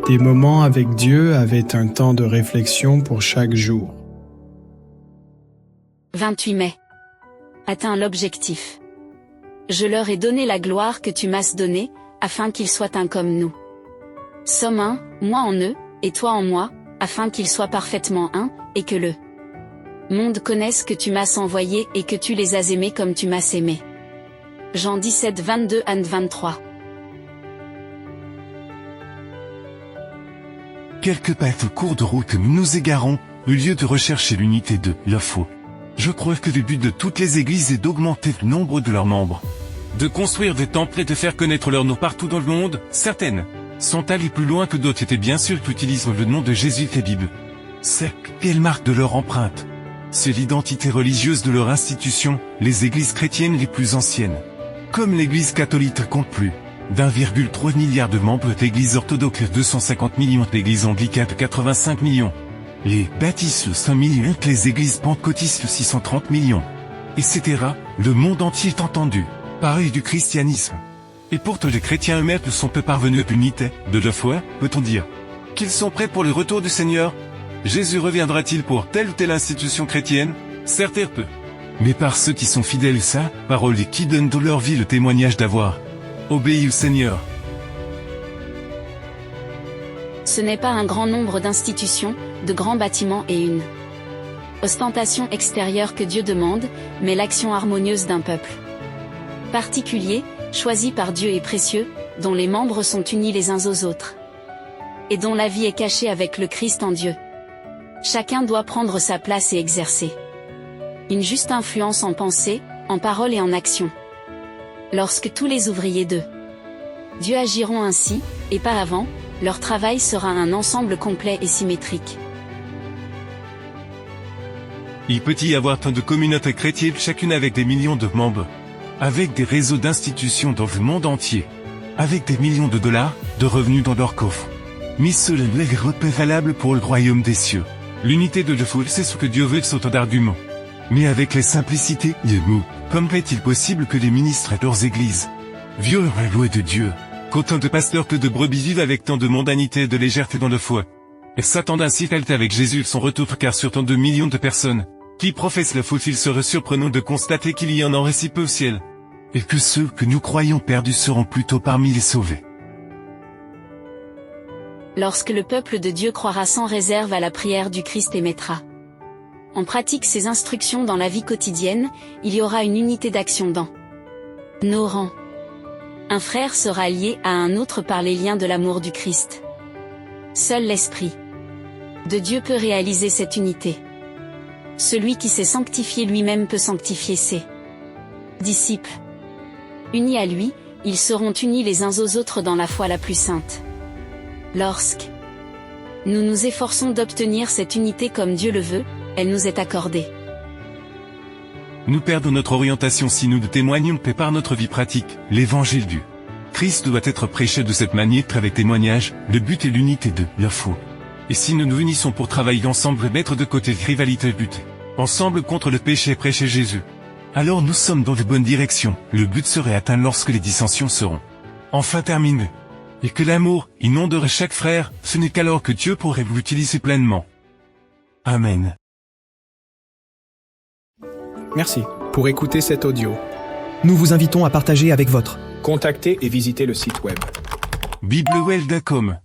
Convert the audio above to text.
Des moments avec Dieu avaient un temps de réflexion pour chaque jour. 28 mai. Atteins l'objectif. Je leur ai donné la gloire que tu m'as donnée, afin qu'ils soient un comme nous. Somme 1, moi en eux, et toi en moi, afin qu'ils soient parfaitement un, et que le monde connaisse que tu m'as envoyé et que tu les as aimés comme tu m'as aimé. Jean 17, 22 à 23. Quelque part au cours de route que nous nous égarons, au lieu de rechercher l'unité de la foi. Je crois que le but de toutes les églises est d'augmenter le nombre de leurs membres. De construire des temples et de faire connaître leur nom partout dans le monde, certaines sont allées plus loin que d'autres et bien sûr qu'utilisent le nom de Jésus et Bible. C'est quelle marque de leur empreinte. C'est l'identité religieuse de leur institution, les églises chrétiennes les plus anciennes. Comme l'église catholique compte plus d'1,3 milliard de membres, l'église orthodoxe 250 millions, l'église anglicane 85 millions. Les baptistes 5 millions, les églises pentecôtistes 630 millions. Etc. Le monde entier est entendu parler du christianisme. Et pourtant les chrétiens eux-mêmes ne sont peu parvenus à l'unité de la foi, peut-on dire qu'ils sont prêts pour le retour du Seigneur? Jésus reviendra-t-il pour telle ou telle institution chrétienne? Certes peu. Mais par ceux qui sont fidèles à sa parole et qui donnent de leur vie le témoignage d'avoir obéi au Seigneur. Ce n'est pas un grand nombre d'institutions, de grands bâtiments et une ostentation extérieure que Dieu demande, mais l'action harmonieuse d'un peuple particulier, choisi par Dieu et précieux, dont les membres sont unis les uns aux autres, et dont la vie est cachée avec le Christ en Dieu. Chacun doit prendre sa place et exercer une juste influence en pensée, en parole et en action. Lorsque tous les ouvriers de Dieu agiront ainsi, et pas avant, leur travail sera un ensemble complet et symétrique. Il peut y avoir tant de communautés chrétiennes, chacune avec des millions de membres, avec des réseaux d'institutions dans le monde entier, avec des millions de dollars de revenus dans leur coffre. Mais cela est repère valable pour le royaume des cieux. L'unité de la foule, c'est ce que Dieu veut, sautant d'arguments. Mais avec la simplicité des mots, comment est-il possible que les ministres et leurs églises violent la loi de Dieu? Qu'autant de pasteurs que de brebis vivent avec tant de mondanité et de légèreté dans la foi, et s'attendent ainsi avec Jésus son retour, car sur tant de millions de personnes qui professent la foi, il serait surprenant de constater qu'il y en aurait si peu au ciel, et que ceux que nous croyons perdus seront plutôt parmi les sauvés. Lorsque le peuple de Dieu croira sans réserve à la prière du Christ et mettra en pratique ses instructions dans la vie quotidienne, il y aura une unité d'action dans nos rangs. Un frère sera lié à un autre par les liens de l'amour du Christ. Seul l'Esprit de Dieu peut réaliser cette unité. Celui qui s'est sanctifié lui-même peut sanctifier ses disciples. Unis à lui, ils seront unis les uns aux autres dans la foi la plus sainte. Lorsque nous nous efforçons d'obtenir cette unité comme Dieu le veut, elle nous est accordée. Nous perdons notre orientation si nous ne témoignons que par notre vie pratique. L'évangile du Christ doit être prêché de cette manière avec témoignage. Le but est l'unité de la foi. Et si nous nous unissons pour travailler ensemble et mettre de côté la rivalité et but, ensemble contre le péché et prêcher Jésus, alors nous sommes dans de bonnes directions. Le but serait atteint lorsque les dissensions seront enfin terminées. Et que l'amour inonderait chaque frère, ce n'est qu'alors que Dieu pourrait vous utiliser pleinement. Amen. Merci pour écouter cet audio. Nous vous invitons à partager avec votre Contactez et visitez le site web. biblewell.com